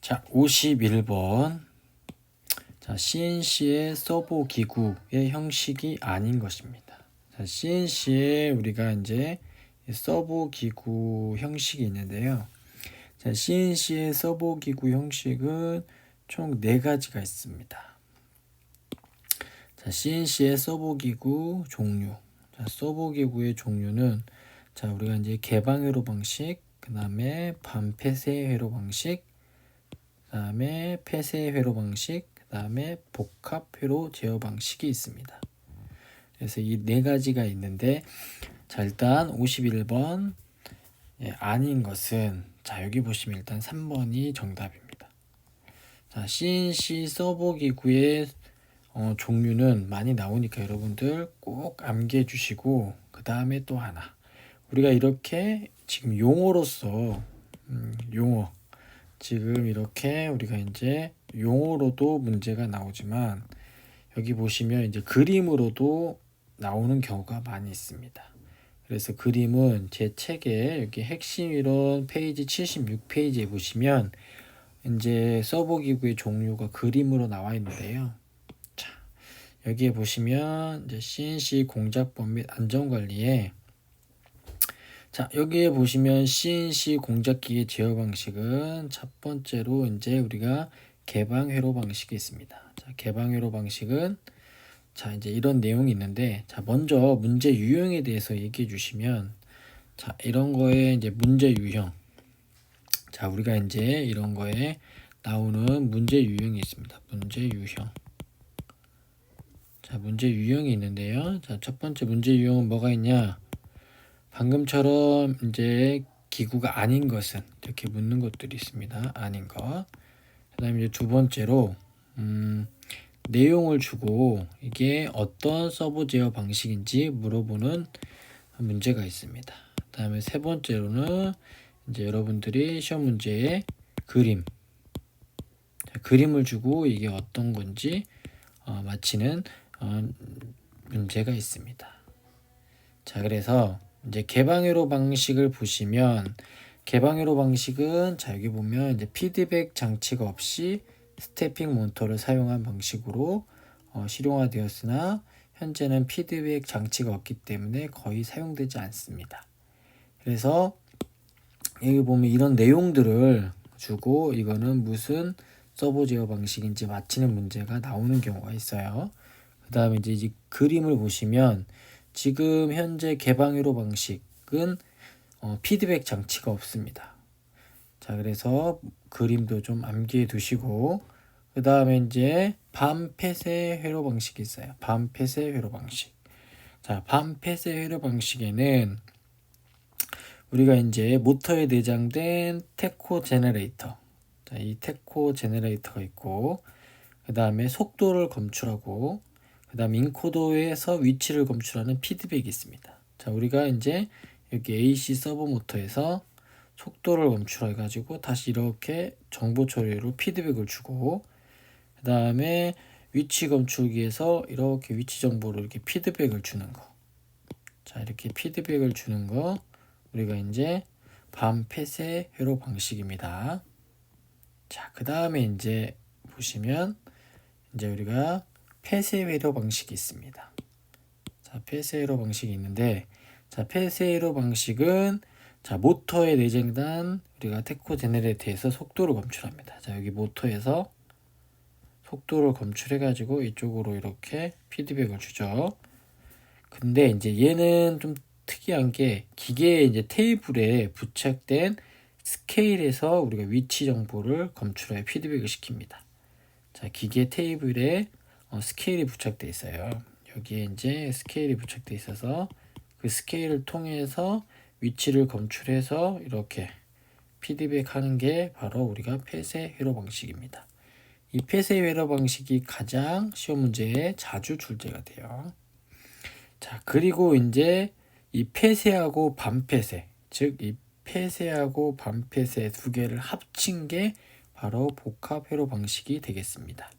자, 51번. 자, CNC의 서버 기구의 형식이 아닌 것입니다. 자, CNC에 우리가 이제 서버 기구 형식이 있는데요. 자, CNC의 서버 기구 형식은 총 4가지가 있습니다. 자, CNC의 서버 기구 종류. 자, 서버 기구의 종류는 자, 우리가 이제 개방 회로 방식, 그다음에 반폐쇄 회로 방식, 그다음에 폐쇄 회로 방식, 그다음에 복합 회로 제어 방식이 있습니다. 그래서 이 4가지가 있는데 자, 일단 51번 아닌 것은 자, 여기 보시면 일단 3번이 정답입니다. 자, CNC 서버 기구의 종류는 많이 나오니까 여러분들 꼭 암기해 주시고, 그 다음에 또 하나 우리가 이렇게 지금 용어로서 용어 지금 이렇게 우리가 이제 용어로도 문제가 나오지만 여기 보시면 이제 그림으로도 나오는 경우가 많이 있습니다. 그래서 그림은 제 책에 여기 핵심 이론 페이지 76페이지에 보시면 이제 서버 기구의 종류가 그림으로 나와 있는데요. 자, 여기에 보시면 이제 CNC 공작법 및 안전관리에 자, 여기에 보시면 CNC 공작기의 제어 방식은 첫 번째로 이제 우리가 개방 회로 방식이 있습니다. 자, 개방 회로 방식은 자, 이제 이런 내용이 있는데 자, 먼저 문제 유형에 대해서 얘기해 주시면 자, 이런 거에 이제 문제 유형. 자, 우리가 이제 이런 거에 나오는 문제 유형이 있습니다. 문제 유형. 자, 문제 유형이 있는데요. 자, 첫 번째 문제 유형은 뭐가 있냐? 방금처럼 이제 기구가 아닌 것은 이렇게 묻는 것들이 있습니다. 아닌 것. 그다음에 이제 두 번째로 내용을 주고 이게 어떤 서버 제어 방식인지 물어보는 문제가 있습니다. 그다음에 세 번째로는 이제 여러분들이 시험 문제에 그림을 주고 이게 어떤 건지 맞히는 문제가 있습니다. 자, 그래서 이제 개방회로 방식을 보시면 개방회로 방식은 자, 여기 보면 이제 피드백 장치가 없이 스태핑 모니터를 사용한 방식으로 실용화되었으나 현재는 피드백 장치가 없기 때문에 거의 사용되지 않습니다. 그래서 여기 보면 이런 내용들을 주고 이거는 무슨 서버 제어 방식인지 맞히는 문제가 나오는 경우가 있어요. 그 다음에 이제 그림을 보시면 지금 현재 개방회로 방식은 피드백 장치가 없습니다. 자, 그래서 그림도 좀 암기해 두시고, 그 다음에 이제 반폐쇄 회로 방식이 있어요. 반폐쇄 회로 방식. 자, 반폐쇄 회로 방식에는 우리가 이제 모터에 내장된 테코 제너레이터. 자, 이 테코 제너레이터가 있고, 그 다음에 속도를 검출하고, 그 다음 인코더에서 위치를 검출하는 피드백이 있습니다. 자, 우리가 이제 여기 AC 서버 모터에서 속도를 검출해 가지고 다시 이렇게 정보 처리로 피드백을 주고, 그 다음에 위치 검출기에서 이렇게 위치 정보를 이렇게 피드백을 주는 거. 자, 이렇게 피드백을 주는 거 우리가 이제 반폐쇄 회로 방식입니다. 자, 그 다음에 이제 보시면 이제 우리가 폐쇄 회로 방식이 있습니다. 자, 폐쇄 회로 방식이 있는데 자, 폐쇄 회로 방식은 자, 모터에 내장된 우리가 테코 제너레이터에서 속도를 검출합니다. 자, 여기 모터에서 속도를 검출해 가지고 이쪽으로 이렇게 피드백을 주죠. 근데 이제 얘는 좀 특이한 게 기계에 이제 테이블에 부착된 스케일에서 우리가 위치 정보를 검출해 피드백을 시킵니다. 자, 기계 테이블에 스케일이 부착되어 있어요. 여기에 이제 스케일이 부착되어 있어서 그 스케일을 통해서 위치를 검출해서 이렇게 피드백하는 게 바로 우리가 폐쇄 회로 방식입니다. 이 폐쇄 회로 방식이 가장 시험 문제에 자주 출제가 돼요. 자, 그리고 이제 이 폐쇄하고 반폐쇄, 즉 이 폐쇄하고 반폐쇄 두 개를 합친 게 바로 복합 회로 방식이 되겠습니다.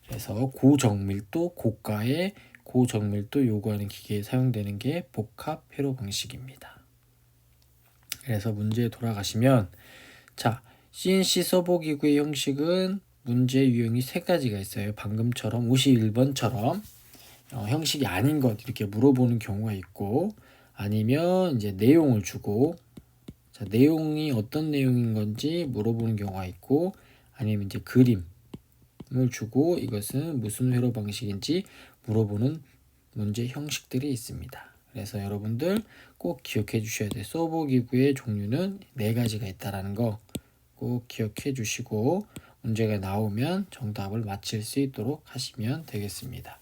그래서 고정밀도, 고가의 고정밀도 요구하는 기계에 사용되는 게 복합 회로 방식입니다. 그래서 문제에 돌아가시면 자, CNC 서버기구의 형식은 문제 유형이 세 가지가 있어요. 방금처럼 51번처럼 형식이 아닌 것 이렇게 물어보는 경우가 있고, 아니면 이제 내용을 주고, 자, 내용이 어떤 내용인 건지 물어보는 경우가 있고, 아니면 이제 그림을 주고 이것은 무슨 회로 방식인지 물어보는 문제 형식들이 있습니다. 그래서 여러분들 꼭 기억해 주셔야 돼요. 서버기구의 종류는 네 가지가 있다라는 거 꼭 기억해 주시고, 문제가 나오면 정답을 맞힐 수 있도록 하시면 되겠습니다.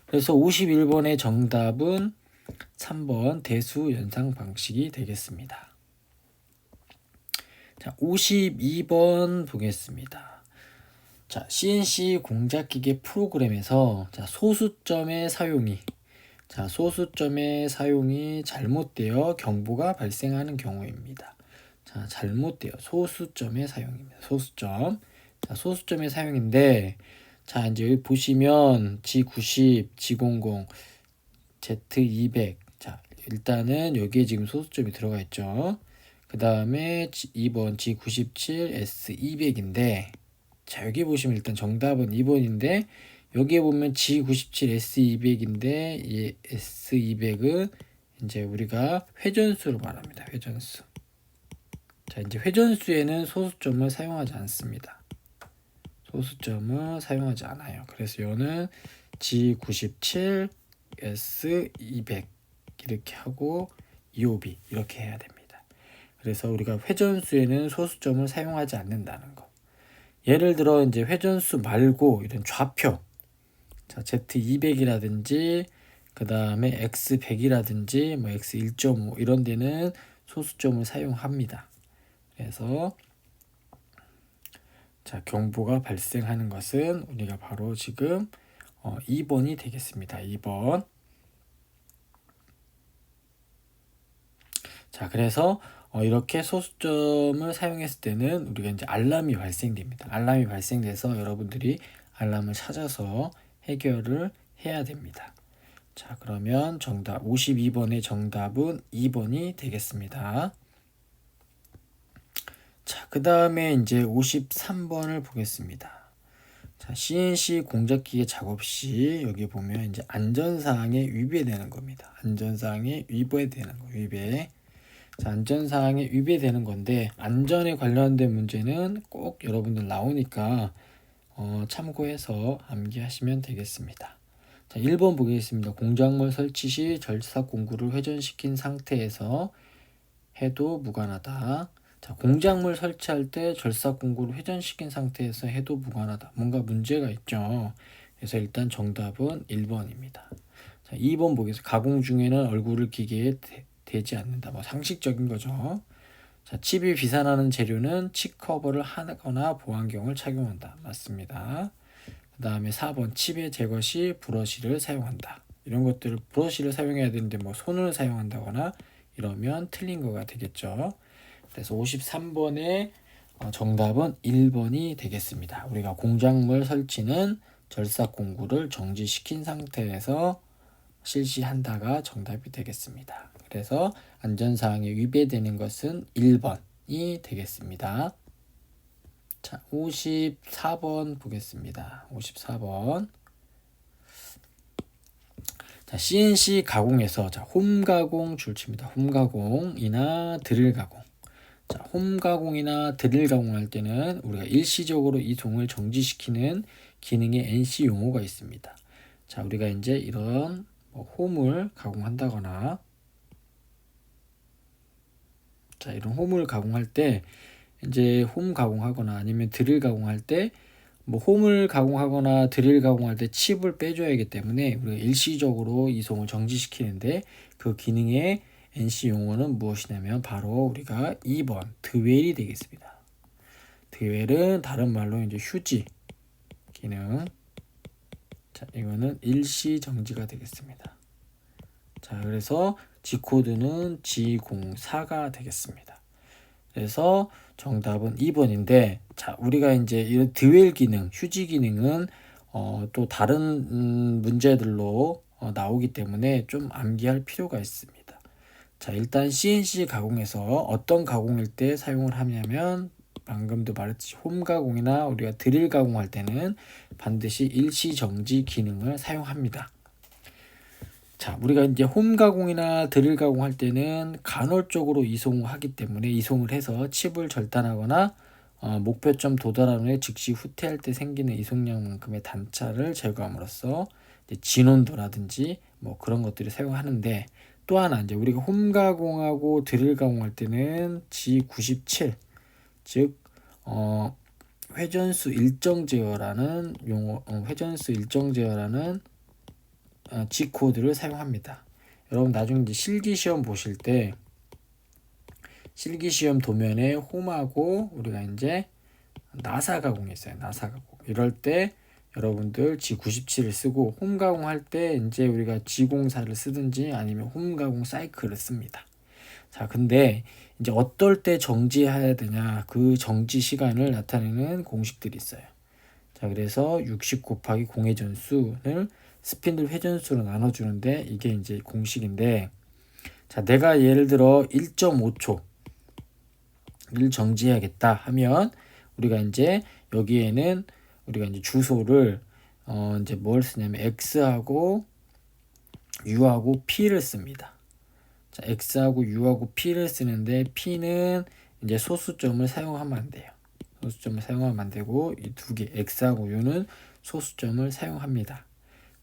그래서 51번의 정답은 3번 대수 연상 방식이 되겠습니다. 자, 52번 보겠습니다. 자, CNC 공작기계 프로그램에서 소수점의 사용이 잘못되어 경보가 발생하는 경우입니다. 자, 잘못되어 소수점의 사용입니다. 소수점의 사용인데, 자, 이제 여기 보시면 G90, G00, Z200. 자, 일단은 여기에 지금 소수점이 들어가 있죠. 그 다음에 2번 G97, S200인데, 자, 여기 보시면 일단 정답은 2번인데, 여기에 보면 G97, S200인데, 이 S200은 이제 우리가 회전수로 말합니다. 회전수. 자, 이제 회전수에는 소수점을 사용하지 않습니다. 소수점을 사용하지 않아요. 그래서 이거는 G97, S200 이렇게 하고 EOB 이렇게 해야 됩니다. 그래서 우리가 회전수에는 소수점을 사용하지 않는다는 거. 예를 들어 이제 회전수 말고 이런 좌표, 자, Z200이라든지 그 다음에 X100이라든지 뭐 X1.5 이런 데는 소수점을 사용합니다. 그래서 자, 경보가 발생하는 것은 우리가 바로 지금 2번이 되겠습니다. 2번. 자, 그래서 이렇게 소수점을 사용했을 때는 우리가 이제 알람이 발생됩니다. 알람이 발생돼서 여러분들이 알람을 찾아서 해결을 해야 됩니다. 자, 그러면 정답 52번의 정답은 2번이 되겠습니다. 자, 그 다음에 이제 53번을 보겠습니다. 자, CNC 공작기계 작업 시 여기 보면 이제 안전사항에 위배되는 겁니다. 안전사항에 위배되는 거, 위배. 자, 안전사항에 위배되는 건데, 안전에 관련된 문제는 꼭 여러분들 나오니까 참고해서 암기하시면 되겠습니다. 자, 1번 보겠습니다. 공작물 설치 시 절삭 공구를 회전시킨 상태에서 해도 무관하다. 자, 공작물 설치할 때 절삭 공구를 회전시킨 상태에서 해도 무관하다. 뭔가 문제가 있죠. 그래서 일단 정답은 1번입니다. 자, 2번 보겠습니다. 가공 중에는 얼굴을 기계에 대지 않는다. 뭐 상식적인 거죠. 자, 칩이 비산하는 재료는 칩 커버를 하거나 보안경을 착용한다. 맞습니다. 그 다음에 4번 칩의 제거 시 브러쉬를 사용한다. 이런 것들을 브러쉬를 사용해야 되는데 뭐 손을 사용한다거나 이러면 틀린 거가 되겠죠. 그래서 53번의 정답은 1번이 되겠습니다. 우리가 공작물 설치는 절삭 공구를 정지시킨 상태에서 실시한다가 정답이 되겠습니다. 그래서 안전사항에 위배되는 것은 1번이 되겠습니다. 자, 54번 보겠습니다. 54번. 자, CNC 가공에서 홈 가공 줄칩니다. 홈 가공이나 드릴 가공. 자, 홈 가공이나 드릴 가공할 때는 우리가 일시적으로 이송을 정지시키는 기능의 NC 용어가 있습니다. 자, 우리가 이제 이런 홈을 가공한다거나, 자, 이런 홈을 가공할 때 이제 홈 가공하거나 아니면 드릴 가공할 때 홈을 가공하거나 드릴 가공할 때 칩을 빼줘야 하기 때문에 우리가 일시적으로 이송을 정지시키는데 그 기능의 NC 용어는 무엇이냐면 바로 우리가 2번 드웰이 되겠습니다. 드웰은 다른 말로 이제 휴지 기능. 자, 이거는 일시 정지가 되겠습니다. 자, 그래서 G코드는 G04가 되겠습니다. 그래서 정답은 2번인데, 자, 우리가 이제 이런 드웰 기능, 휴지 기능은 또 다른 문제들로 나오기 때문에 좀 암기할 필요가 있습니다. 자, 일단 CNC 가공에서 어떤 가공일 때 사용을 하냐면 방금도 말했듯이 홈 가공이나 우리가 드릴 가공할 때는 반드시 일시 정지 기능을 사용합니다. 자, 우리가 이제 홈 가공이나 드릴 가공할 때는 간헐적으로 이송하기 때문에 이송을 해서 칩을 절단하거나 목표점 도달하는 후에 즉시 후퇴할 때 생기는 이송량만큼의 단차를 제거함으로써 진온도라든지 뭐 그런 것들을 사용하는데, 또 하나 이제 우리가 홈 가공하고 드릴 가공할 때는 G97, 즉 회전수 일정 제어라는 용어, 회전수 일정 제어라는 G 코드를 사용합니다. 여러분 나중에 이제 실기 시험 보실 때 실기 시험 도면에 홈하고 우리가 이제 나사 가공이 있어요. 나사 가공. 이럴 때 여러분들 G97을 쓰고 홈 가공할 때 이제 우리가 G04를 쓰든지 아니면 홈 가공 사이클을 씁니다. 자, 근데 이제 어떨 때 정지해야 되냐, 그 정지 시간을 나타내는 공식들이 있어요. 자, 그래서 60 곱하기 공의 전수를 스핀들 회전수로 나눠주는데 이게 이제 공식인데, 자, 내가 예를 들어 1.5초를 정지해야겠다 하면 우리가 이제 여기에는 우리가 이제 주소를 이제 뭘 쓰냐면 x하고 u하고 p를 씁니다. 자, x하고 u하고 p를 쓰는데 p는 이제 소수점을 사용하면 안 돼요. 소수점을 사용하면 안 되고 이 두 개 x하고 u는 소수점을 사용합니다.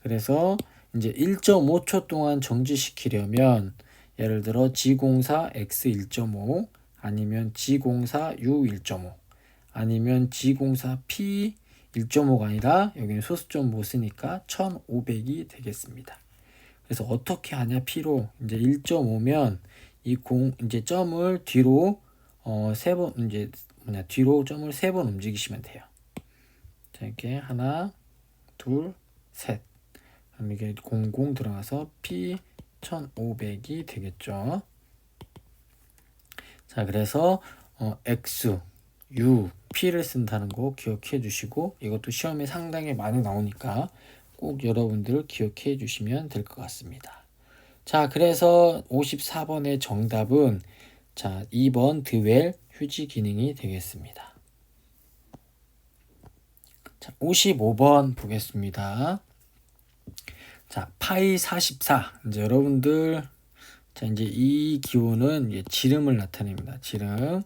그래서 이제 1.5초 동안 정지시키려면 예를 들어 G04 X 1.5 아니면 G04 U 1.5 아니면 G04 P 1.5가 아니라 여기는 소수점 못 쓰니까 1500이 되겠습니다. 그래서 어떻게 하냐, P로 이제 1.5면 이제 점을 뒤로 세 번 이제 뒤로 점을 3번 움직이시면 돼요. 자, 이렇게 하나, 둘, 셋. 그럼 이게 00 들어가서 P 1500이 되겠죠. 자, 그래서 X, U, P를 쓴다는 거 기억해 주시고, 이것도 시험에 상당히 많이 나오니까 꼭 여러분들 기억해 주시면 될 것 같습니다. 자, 그래서 54번의 정답은 자 2번 드웰 휴지 기능이 되겠습니다. 자, 55번 보겠습니다. 자, 파이 44. 이제 여러분들, 자, 이제 이 기호는 이제 지름을 나타냅니다. 지름.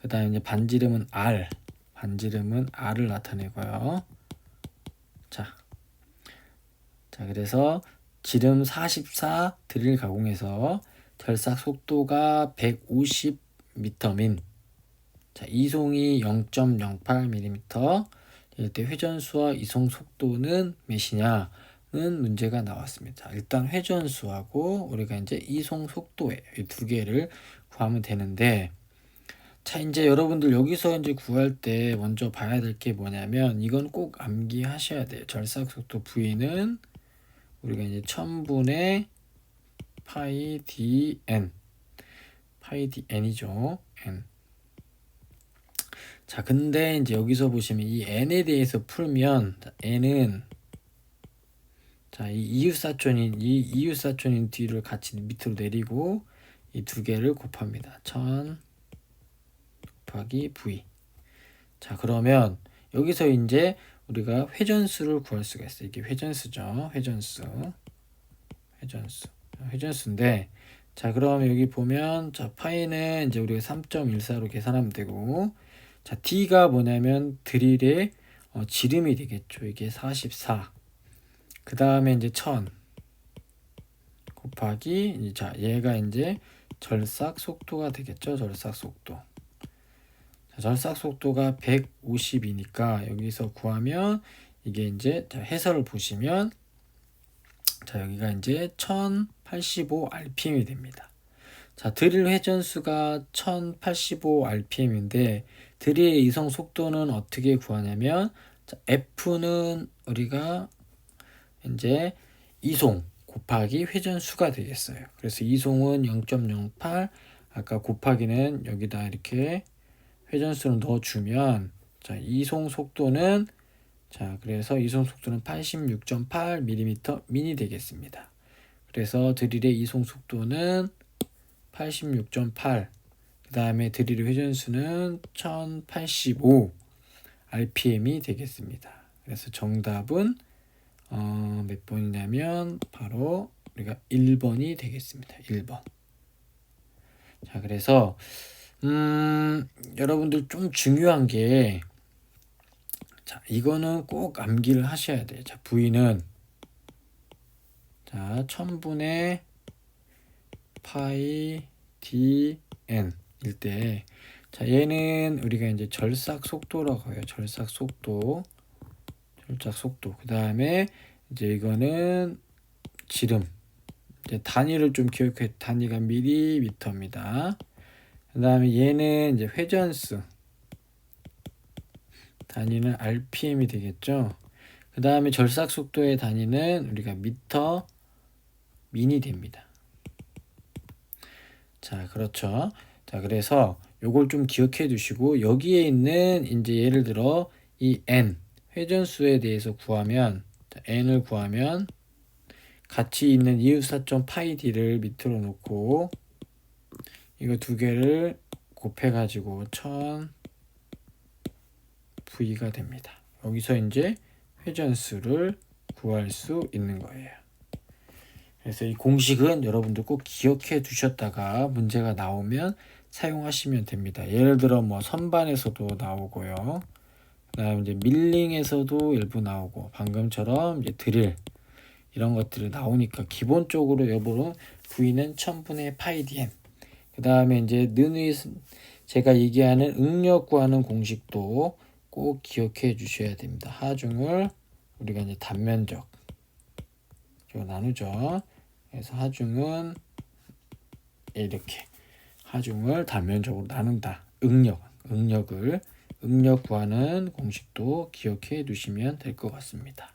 그 다음에 이제 반지름은 R. 반지름은 R을 나타내고요. 자, 그래서 지름 44 드릴 가공해서 결삭 속도가 150mmin. 자, 이송이 0.08mm. 이때 회전수와 이송 속도는 몇이냐는 문제가 나왔습니다. 일단 회전수하고 우리가 이제 이송 속도에 이 두 개를 구하면 되는데, 자, 이제 여러분들 여기서 이제 구할 때 먼저 봐야 될 게 뭐냐면, 이건 꼭 암기하셔야 돼요. 절삭 속도 V는 우리가 이제 1000분의 파이 dn, 파이 dn이죠. n. 자, 근데 이제 여기서 보시면 이 n에 대해서 풀면, n은 자, 이 이웃사촌인 뒤를 같이 밑으로 내리고 이 두 개를 곱합니다. 1000 곱하기 v. 자, 그러면 여기서 이제 우리가 회전수를 구할 수가 있어요. 이게 회전수죠. 회전수인데, 자, 그럼 여기 보면 자, 파이는 이제 우리가 3.14로 계산하면 되고, 자, d가 뭐냐면 드릴의 지름이 되겠죠. 이게 44. 그 다음에 이제 1000 곱하기, 자, 얘가 이제 절삭 속도가 되겠죠. 절삭 속도. 자, 절삭 속도가 150이니까 여기서 구하면 이게 이제, 자, 해설을 보시면, 자, 여기가 이제 1085rpm이 됩니다. 자, 드릴 회전수가 1085rpm인데 드릴의 이송 속도는 어떻게 구하냐면, 자, F는 우리가 이제 이송 곱하기 회전수가 되겠어요. 그래서 이송은 0.08, 아까 곱하기는 여기다 이렇게 회전수를 넣어주면, 자, 이송 속도는, 자, 그래서 이송 속도는 86.8mm 민이 되겠습니다. 그래서 드릴의 이송 속도는 86.8, 그 다음에 드릴의 회전수는 1085 RPM이 되겠습니다. 그래서 정답은 몇 번이냐면 바로 우리가 1번이 되겠습니다. 1번. 자, 그래서 여러분들 좀 중요한 게, 자, 이거는 꼭 암기를 하셔야 돼요. 자, V는 자 1000분의 파이 dn 일 때, 자, 얘는 우리가 이제 절삭 속도라고 해요. 절삭 속도. 그 다음에 이제 이거는 지름. 이제 단위를 좀 기억해. 단위가 밀리미터입니다. 그 다음에 얘는 이제 회전수. 단위는 RPM이 되겠죠. 그 다음에 절삭 속도의 단위는 우리가 미터 민이 됩니다. 자, 그렇죠. 자, 그래서 요걸 좀 기억해 두시고, 여기에 있는 이제 예를 들어 이 n 회전수에 대해서 구하면, 자, n을 구하면 같이 있는 이웃사점 파이 d를 밑으로 놓고 이거 두 개를 곱해 가지고 1000 V가 됩니다. 여기서 이제 회전수를 구할 수 있는 거예요. 그래서 이 공식은 여러분들 꼭 기억해 두셨다가 문제가 나오면 사용하시면 됩니다. 예를 들어 뭐 선반에서도 나오고요. 그다음에 이제 밀링에서도 일부 나오고, 방금처럼 이제 드릴 이런 것들이 나오니까 기본적으로 여러분 V는 1000분의 파이 dn. 그다음에 이제 능의 제가 얘기하는 응력 구하는 공식도 꼭 기억해 주셔야 됩니다. 하중을 우리가 이제 단면적 나누죠. 그래서 하중은 이렇게 하중을 단면적으로 나눈다. 응력 구하는 공식도 기억해 두시면 될 것 같습니다.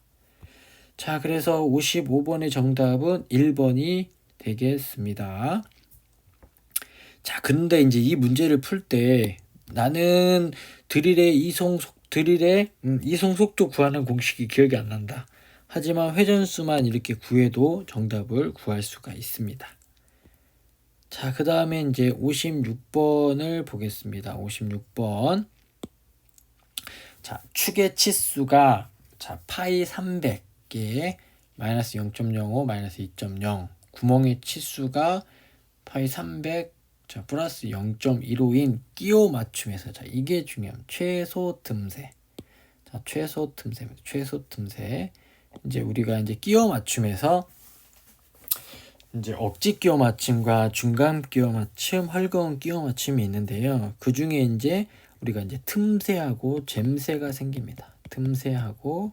자, 그래서 55번의 정답은 1번이 되겠습니다. 자, 근데 이제 이 문제를 풀 때 나는 드릴의 이송 속도 구하는 공식이 기억이 안 난다. 하지만 회전수만 이렇게 구해도 정답을 구할 수가 있습니다. 자, 그 다음에 이제 56번을 보겠습니다. 56번. 자, 축의 치수가 자 파이 300개 마이너스 0.05 마이너스 2.0, 구멍의 치수가 파이 300 자 플러스 0.15인 끼워 맞춤에서, 자 이게 중요한 최소 틈새. 자 최소 틈새. 이제 우리가 이제 끼워 맞춤에서 이제 억지 끼워 맞춤과 중간 끼워 맞춤, 헐거운 끼워 맞춤이 있는데요. 그 중에 이제 우리가 이제 틈새하고 잼새가 생깁니다. 틈새하고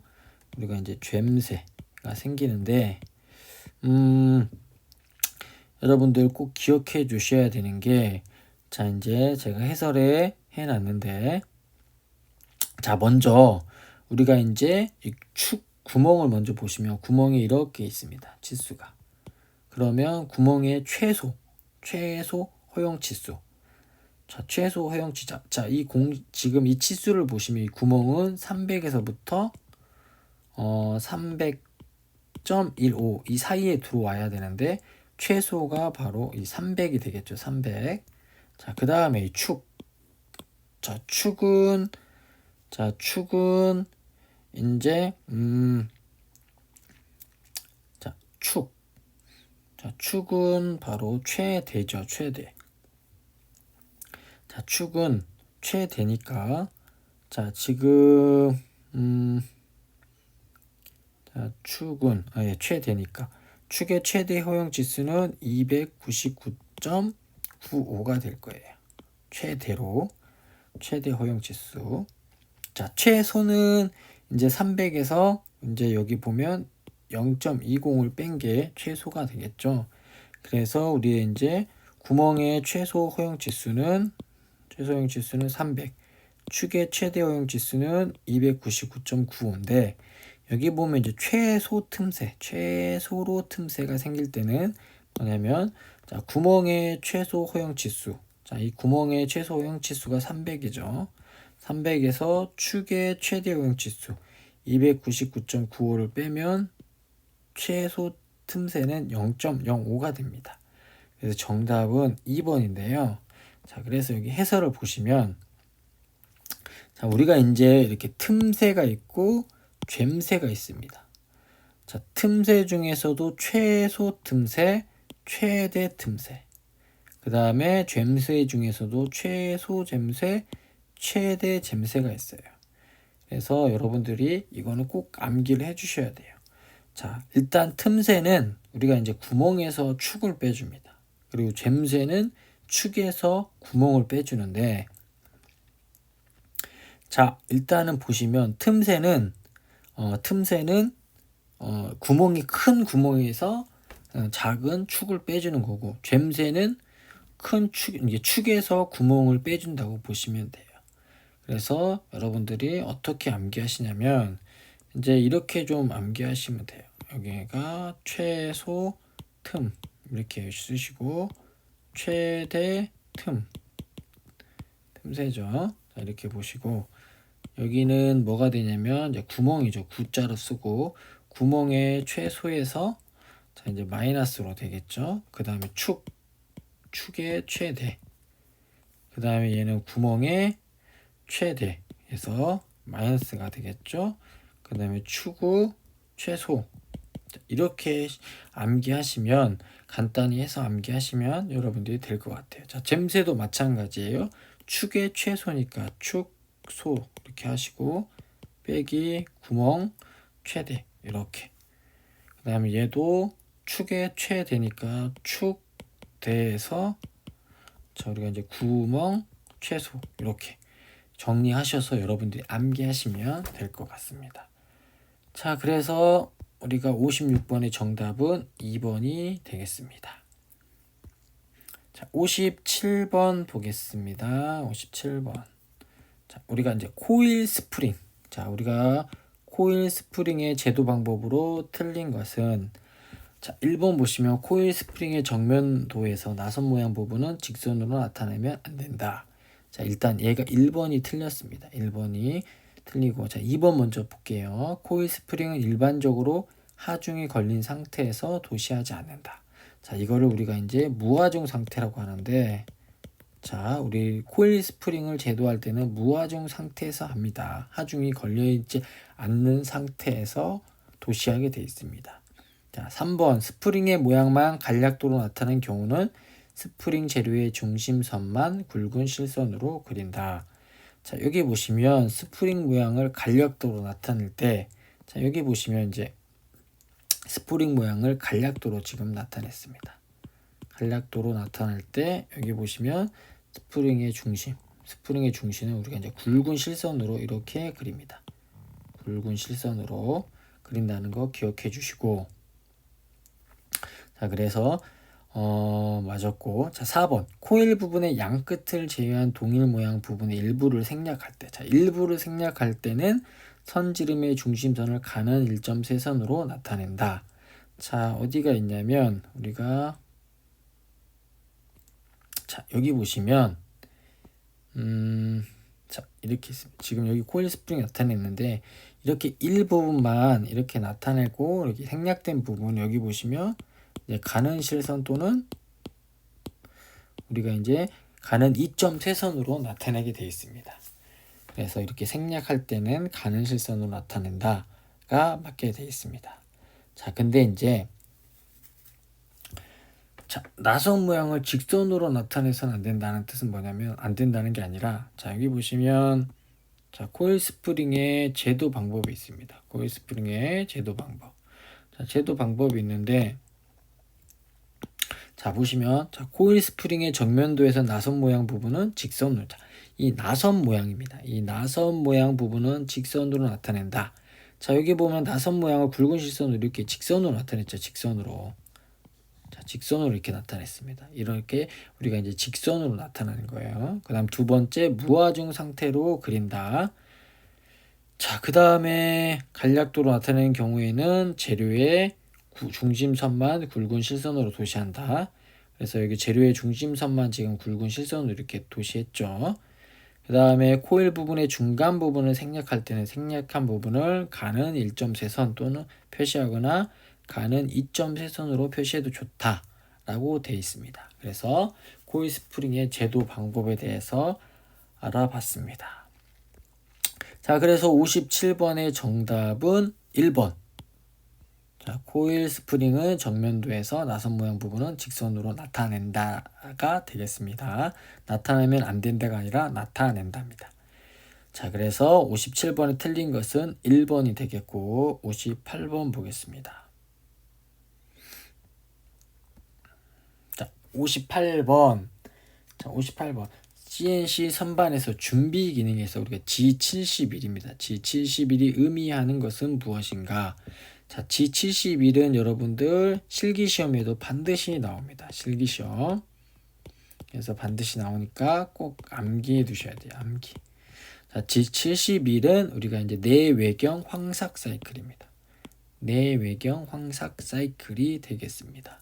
우리가 이제 잼새가 생기는데, 여러분들 꼭 기억해 주셔야 되는 게, 자 이제 제가 해설에 해놨는데, 자 먼저 우리가 이제 이 축 구멍을 먼저 보시면 구멍이 이렇게 있습니다. 치수가. 그러면 구멍의 최소 허용 치수. 자, 최소 허용 치수. 자, 지금 이 치수를 보시면 이 구멍은 300에서부터 300.15 이 사이에 들어와야 되는데, 최소가 바로 이 300이 되겠죠. 300. 자, 그 다음에 이 축. 자, 축은 이제 자, 축은 바로 최대죠. 최대. 자, 축은 최대니까, 자, 지금 자, 축은 최대니까 축의 최대 허용 지수는 299.95가 될 거예요. 최대로 최대 허용 지수. 자, 최소는 이제 300에서 이제 여기 보면 0.20을 뺀 게 최소가 되겠죠. 그래서 우리 이제 구멍의 최소 허용 지수는 300. 축의 최대 허용 지수는 299.95인데, 여기 보면 이제 최소로 틈새가 생길 때는 뭐냐면, 자, 구멍의 최소 허용 치수. 자, 이 구멍의 최소 허용 치수가 300이죠. 300에서 축의 최대 허용 치수 299.95를 빼면 최소 틈새는 0.05가 됩니다. 그래서 정답은 2번인데요. 자, 그래서 여기 해설을 보시면 자, 우리가 이제 이렇게 틈새가 있고 젬새가 있습니다. 자, 틈새 중에서도 최소 틈새, 최대 틈새. 그 다음에 젬새 중에서도 최소 젬새, 최대 젬새가 있어요. 그래서 여러분들이 이거는 꼭 암기를 해 주셔야 돼요. 자, 일단 틈새는 우리가 이제 구멍에서 축을 빼줍니다. 그리고 젬새는 축에서 구멍을 빼주는데, 자, 일단은 보시면 틈새는 구멍이 큰 구멍에서 작은 축을 빼주는 거고, 젬새는 큰 이제 축에서 구멍을 빼준다고 보시면 돼요. 그래서 여러분들이 어떻게 암기하시냐면 이제 이렇게 좀 암기하시면 돼요. 여기가 최소 틈 이렇게 쓰시고 최대 틈새죠. 자, 이렇게 보시고 여기는 뭐가 되냐면 이제 구멍이죠. 구자로 쓰고 구멍의 최소에서 자 이제 마이너스로 되겠죠. 그 다음에 축의 최대. 그 다음에 얘는 구멍의 최대에서 마이너스가 되겠죠. 그 다음에 축의 최소. 이렇게 암기하시면 간단히 해서 암기하시면 여러분들이 될 것 같아요. 자, 젬새도 마찬가지예요. 축의 최소니까 축소 이렇게 하시고 빼기 구멍 최대 이렇게. 그 다음에 얘도 축의 최대니까 축대에서 자 우리가 이제 구멍 최소 이렇게 정리하셔서 여러분들이 암기하시면 될 것 같습니다. 자, 그래서 우리가 56번의 정답은 2번이 되겠습니다. 자, 57번 보겠습니다. 57번. 자, 우리가 이제 코일 스프링. 자, 우리가 코일 스프링의 제도 방법으로 틀린 것은 자, 1번 보시면 코일 스프링의 정면도에서 나선 모양 부분은 직선으로 나타내면 안 된다. 자, 일단 얘가 1번이 틀렸습니다. 1번이 틀리고 자, 2번 먼저 볼게요. 코일 스프링은 일반적으로 하중이 걸린 상태에서 도시하지 않는다. 자, 이거를 우리가 이제 무하중 상태라고 하는데 자, 우리 코일 스프링을 제도할 때는 무하중 상태에서 합니다. 하중이 걸려있지 않는 상태에서 도시하게 되어 있습니다. 자, 3번 스프링의 모양만 간략도로 나타낸 경우는 스프링 재료의 중심선만 굵은 실선으로 그린다. 자, 여기 보시면 스프링 모양을 간략도로 나타낼 때 자, 여기 보시면 이제 스프링 모양을 간략도로 지금 나타냈습니다. 간략도로 나타낼 때 여기 보시면 스프링의 중심은 우리가 이제 굵은 실선으로 이렇게 그립니다. 굵은 실선으로 그린다는 거 기억해 주시고 자, 그래서 맞았고 자, 4번 코일 부분의 양 끝을 제외한 동일 모양 부분의 일부를 생략할 때 자, 일부를 생략할 때는 선지름의 중심선을 가는 1.3선으로 나타낸다. 자, 어디가 있냐면 우리가 자, 여기 보시면 자, 이렇게 있습니다. 지금 여기 코일 스프링이 나타냈는데 이렇게 일부분만 이렇게 나타내고 이렇게 생략된 부분 여기 보시면 이제 가는 실선 또는 우리가 이제 가는 2.3선으로 나타내게 되어 있습니다. 그래서 이렇게 생략할 때는 가는 실선으로 나타낸다가 맞게 되어 있습니다. 자, 근데 이제 자, 나선 모양을 직선으로 나타내서는 안 된다는 뜻은 뭐냐면 안 된다는 게 아니라 자, 여기 보시면 자, 코일 스프링의 제도 방법이 있습니다. 코일 스프링의 제도 방법. 자, 제도 방법이 있는데 자, 보시면 자, 코일 스프링의 정면도에서 나선 모양 부분은 직선으로 자, 이 나선 모양입니다. 이 나선 모양 부분은 직선으로 나타낸다. 자, 여기 보면 나선 모양을 굵은 실선으로 이렇게 직선으로 나타냈죠. 직선으로. 자, 직선으로 이렇게 나타냈습니다. 이렇게 우리가 이제 직선으로 나타나는 거예요. 그 다음 두 번째 무하중 상태로 그린다. 자, 그 다음에 간략도로 나타내는 경우에는 재료의 중심선만 굵은 실선으로 도시한다. 그래서 여기 재료의 중심선만 지금 굵은 실선으로 이렇게 도시했죠. 그 다음에 코일 부분의 중간 부분을 생략할 때는 생략한 부분을 가는 1.3선 또는 표시하거나 가는 2.3선으로 표시해도 좋다라고 되어 있습니다. 그래서 코일 스프링의 제도 방법에 대해서 알아봤습니다. 자, 그래서 57번의 정답은 1번. 자, 코일 스프링은 정면도에서 나선 모양 부분은 직선으로 나타낸다가 되겠습니다. 나타내면 안 된다가 아니라 나타낸답니다. 자, 그래서 57번에 틀린 것은 1번이 되겠고 58번 보겠습니다. 자, 58번. 자, 58번. CNC 선반에서 준비 기능에서 우리가 G71입니다. G71이 의미하는 것은 무엇인가? 자, G71은 여러분들 실기시험에도 반드시 나옵니다. 실기시험. 그래서 반드시 나오니까 꼭 암기해 두셔야 돼요. 암기. 자, G71은 우리가 이제 내외경 황삭 사이클입니다. 내외경 황삭 사이클이 되겠습니다.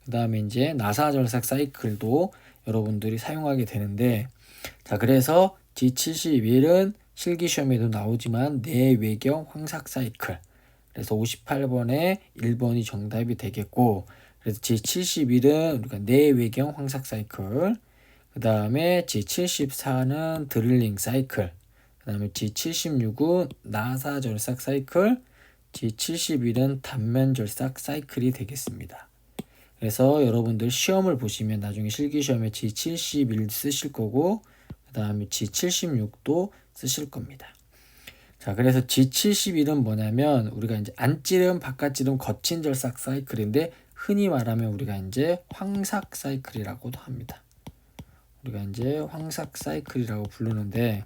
그 다음에 이제 나사절삭 사이클도 여러분들이 사용하게 되는데, 자, 그래서 G71은 실기시험에도 나오지만 내외경 황삭 사이클. 그래서 58번에 1번이 정답이 되겠고, 그래서 G71은 우리가 내외경 황삭 사이클, 그 다음에 G74는 드릴링 사이클, 그 다음에 G76은 나사절삭 사이클, G71은 단면절삭 사이클이 되겠습니다. 그래서 여러분들 시험을 보시면 나중에 실기시험에 G71 쓰실 거고, 그 다음에 G76도 쓰실 겁니다. 자, 그래서 G71은 뭐냐면 우리가 이제 안찌름, 바깥찌름, 거친 절삭 사이클인데 흔히 말하면 우리가 이제 황삭 사이클이라고도 합니다. 우리가 이제 황삭 사이클이라고 부르는데,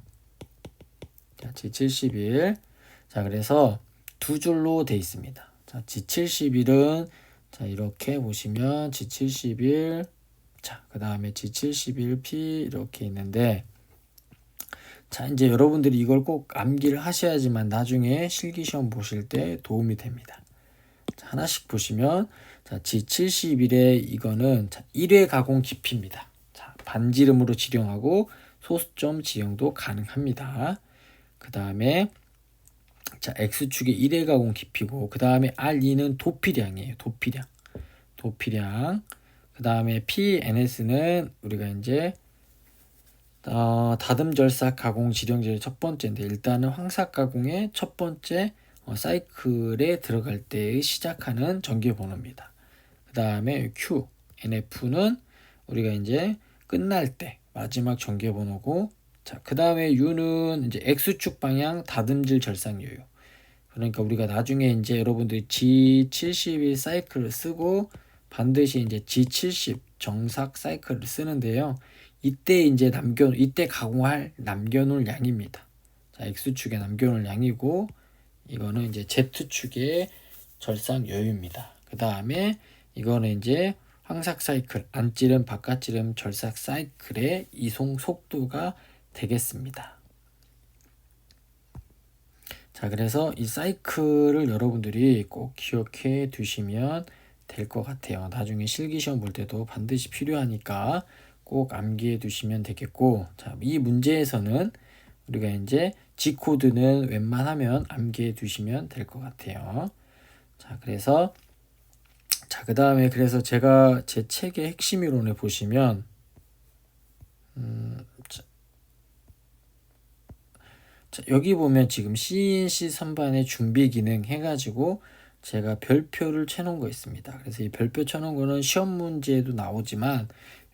자, G71. 자, 그래서 두 줄로 돼 있습니다. 자, G71은 자, 이렇게 보시면 G71, 자, 그 다음에 G71P 이렇게 있는데, 자, 이제 여러분들이 이걸 꼭 암기를 하셔야지만 나중에 실기시험 보실 때 도움이 됩니다. 자, 하나씩 보시면, 자, G71의 이거는 자, 1회 가공 깊이입니다. 자, 반지름으로 지령하고 소수점 지형도 가능합니다. 그 다음에 자, X축의 1회 가공 깊이고, 그 다음에 R2는 도피량이에요. 도피량. 그 다음에 PNS는 우리가 이제 다듬절삭 가공 지령제의 첫 번째인데, 일단은 황삭 가공의 첫 번째 사이클에 들어갈 때의 시작하는 전기번호입니다. 그 다음에 Q, NF는 우리가 이제 끝날 때 마지막 전기번호고, 자, 그 다음에 U는 이제 X축 방향 다듬질 절삭요요. 그러니까 우리가 나중에 이제 여러분들이 G71 사이클을 쓰고 반드시 이제 G70 정삭 사이클을 쓰는데요. 이때 이제 이때 가공할 남겨놓을 양입니다. 자, X축에 남겨놓을 양이고, 이거는 이제 Z축의 절삭 여유입니다. 그 다음에 이거는 이제 황삭 사이클, 안찌름, 바깥찌름, 절삭 사이클의 이송 속도가 되겠습니다. 자, 그래서 이 사이클을 여러분들이 꼭 기억해 두시면 될 것 같아요. 나중에 실기시험 볼 때도 반드시 필요하니까 꼭 암기해 두시면 되겠고, 자, 이 문제에서는 우리가 이제 G코드는 웬만하면 암기해 두시면 될 것 같아요. 자, 그래서 자, 그 다음에 그래서 제가 제 책의 핵심 이론에 보시면 자, 여기 보면 지금 CNC 선반의 준비 기능 해가지고 제가 별표를 쳐놓은 거 있습니다. 그래서 이 별표 쳐놓은 거는 시험 문제에도 나오지만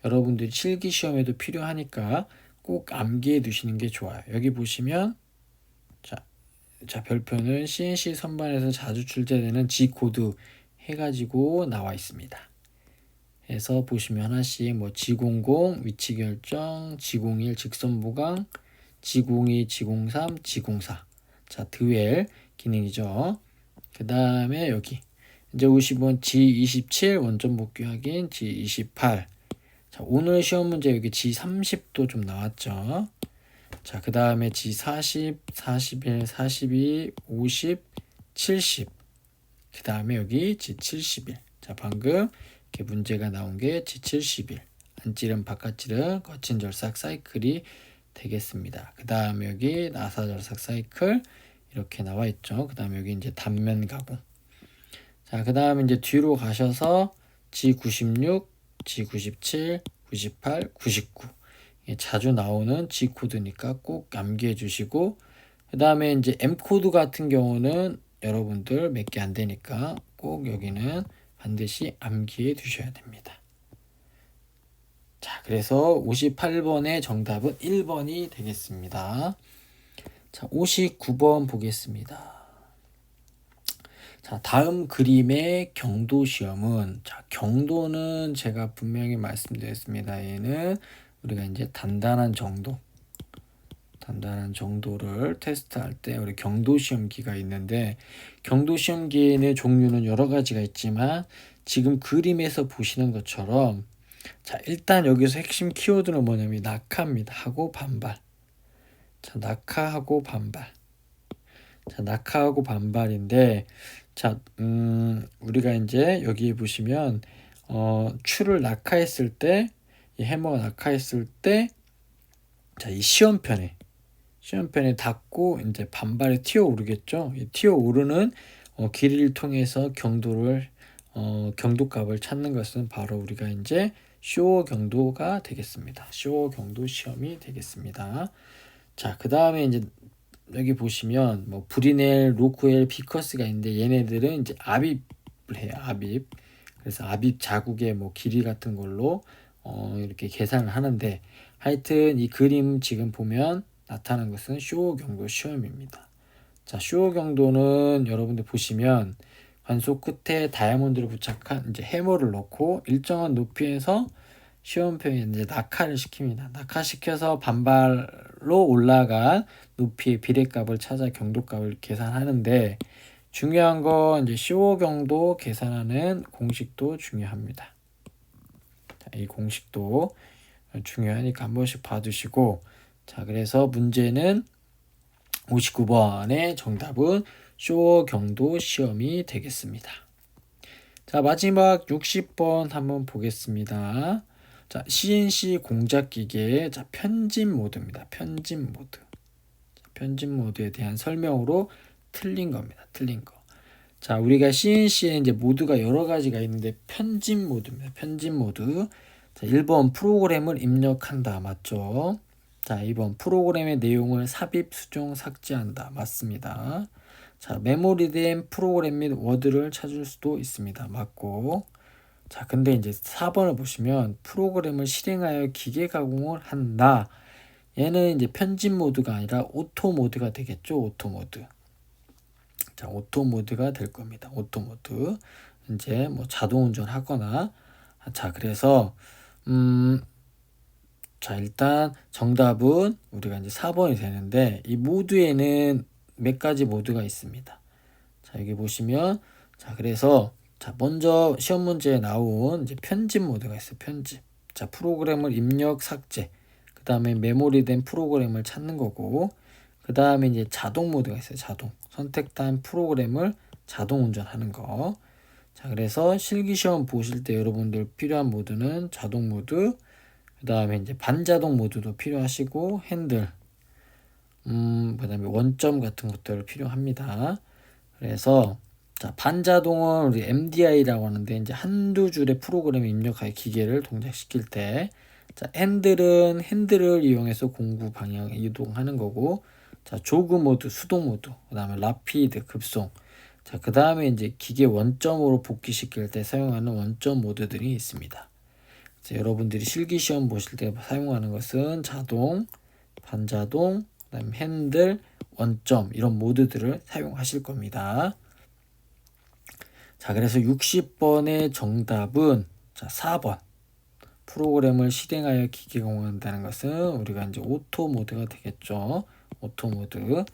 여러분들이 실기 시험에도 필요하니까 꼭 암기해 두시는 게 좋아요. 여기 보시면 자, 별표는 CNC 선반에서 자주 출제되는 G코드 해가지고 나와 있습니다. 해서 보시면 하나씩 뭐 G00 위치 결정, G01 직선 보강, G02, G03, G04. 자, 드웰 기능이죠. 그 다음에 여기 이제 50번 G27 원점 복귀 확인, G28. 자, 오늘 시험 문제 여기 G30도 좀 나왔죠. 자, 그 다음에 G40, 41, 42, 50, 70. 그 다음에 여기 G71. 자, 방금 이렇게 문제가 나온 게 G71. 안찌름, 바깥찌름, 거친 절삭 사이클이 되겠습니다. 그 다음에 여기 나사절삭 사이클 이렇게 나와 있죠. 그 다음에 여기 이제 단면 가공. 자, 그 다음에 이제 뒤로 가셔서 G96, G97, 98, 99. 자주 나오는 G 코드니까 꼭 암기해 주시고, 그 다음에 이제 M 코드 같은 경우는 여러분들 몇 개 안 되니까 꼭 여기는 반드시 암기해 두셔야 됩니다. 자, 그래서 58번의 정답은 1번이 되겠습니다. 자, 59번 보겠습니다. 자, 다음 그림의 경도 시험은, 자, 경도는 제가 분명히 말씀드렸습니다. 얘는 우리가 이제 단단한 정도를 테스트할 때 우리 경도 시험기가 있는데, 경도 시험기에는 종류는 여러 가지가 있지만 지금 그림에서 보시는 것처럼, 자, 일단 여기서 핵심 키워드는 뭐냐면 낙하입니다. 하고 반발. 자, 낙하하고 반발. 자, 낙하하고 반발인데, 자, 우리가 이제 여기 보시면 추를 낙하했을 때, 이 해머가 낙하했을 때, 자, 이 시험편에 닿고 이제 반발에 튀어오르겠죠. 이 튀어오르는 길이를 통해서 경도값을 찾는 것은 바로 우리가 이제 쇼어 경도가 되겠습니다. 쇼어 경도 시험이 되겠습니다. 자, 그 다음에 이제 여기 보시면 뭐 브리넬, 로크웰, 비커스가 있는데 얘네들은 이제 압입을 해요. 압입. 그래서 압입 자국의 뭐 길이 같은 걸로 이렇게 계산을 하는데, 하여튼 이 그림 지금 보면 나타난 것은 쇼어 경도 시험입니다. 자, 쇼어 경도는 여러분들 보시면 관소 끝에 다이아몬드를 부착한 이제 해머를 넣고 일정한 높이에서 시험표에 이제 낙하를 시킵니다. 낙하시켜서 반발로 올라간 높이의 비례값을 찾아 경도값을 계산하는데, 중요한 건 이제 쇼어 경도 계산하는 공식도 중요합니다. 자, 이 공식도 중요하니까 한 번씩 봐두시고, 자, 그래서 문제는 59번의 정답은 쇼어 경도 시험이 되겠습니다. 자, 마지막 60번 한번 보겠습니다. 자, CNC 공작기계, 자, 편집 모드입니다. 편집 모드. 자, 편집 모드에 대한 설명으로 틀린 겁니다. 틀린 거. 자, 우리가 CNC에 이제 모드가 여러 가지가 있는데 편집 모드입니다. 편집 모드. 자, 1번 프로그램을 입력한다. 맞죠? 자, 2번 프로그램의 내용을 삽입, 수정, 삭제한다. 맞습니다. 자, 메모리된 프로그램 및 워드를 찾을 수도 있습니다. 맞고. 자, 근데 이제 4번을 보시면 프로그램을 실행하여 기계 가공을 한다. 얘는 이제 편집 모드가 아니라 오토 모드가 되겠죠. 오토 모드. 자, 오토 모드가 될 겁니다. 오토 모드. 이제 뭐 자동 운전하거나. 자, 그래서 자, 일단 정답은 우리가 이제 4번이 되는데, 이 모드에는 몇 가지 모드가 있습니다. 자, 여기 보시면, 자, 그래서 자, 먼저 시험 문제에 나온 이제 편집 모드가 있어요. 편집. 자, 프로그램을 입력, 삭제. 그 다음에 메모리된 프로그램을 찾는 거고, 그 다음에 이제 자동 모드가 있어요. 자동. 선택한 프로그램을 자동 운전하는 거. 자, 그래서 실기시험 보실 때 여러분들 필요한 모드는 자동 모드, 그 다음에 이제 반자동 모드도 필요하시고, 핸들, 그 다음에 원점 같은 것들을 필요합니다. 그래서 자, 반자동은 우리 MDI라고 하는데, 이제 한두 줄의 프로그램을 입력하여 기계를 동작시킬 때, 자, 핸들을 이용해서 공구 방향 이동하는 거고, 자, 조그 모드, 수동 모드, 그 다음에 라피드, 급송. 자, 그 다음에 이제 기계 원점으로 복귀시킬 때 사용하는 원점 모드들이 있습니다. 자, 여러분들이 실기시험 보실 때 사용하는 것은 자동, 반자동, 그 다음에 핸들, 원점, 이런 모드들을 사용하실 겁니다. 자, 그래서 60번의 정답은 자, 4번. 프로그램을 실행하여 기계 공한다는 것은 우리가 이제 오토 모드가 되겠죠. 오토 모드.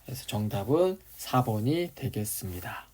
그래서 정답은 4번이 되겠습니다.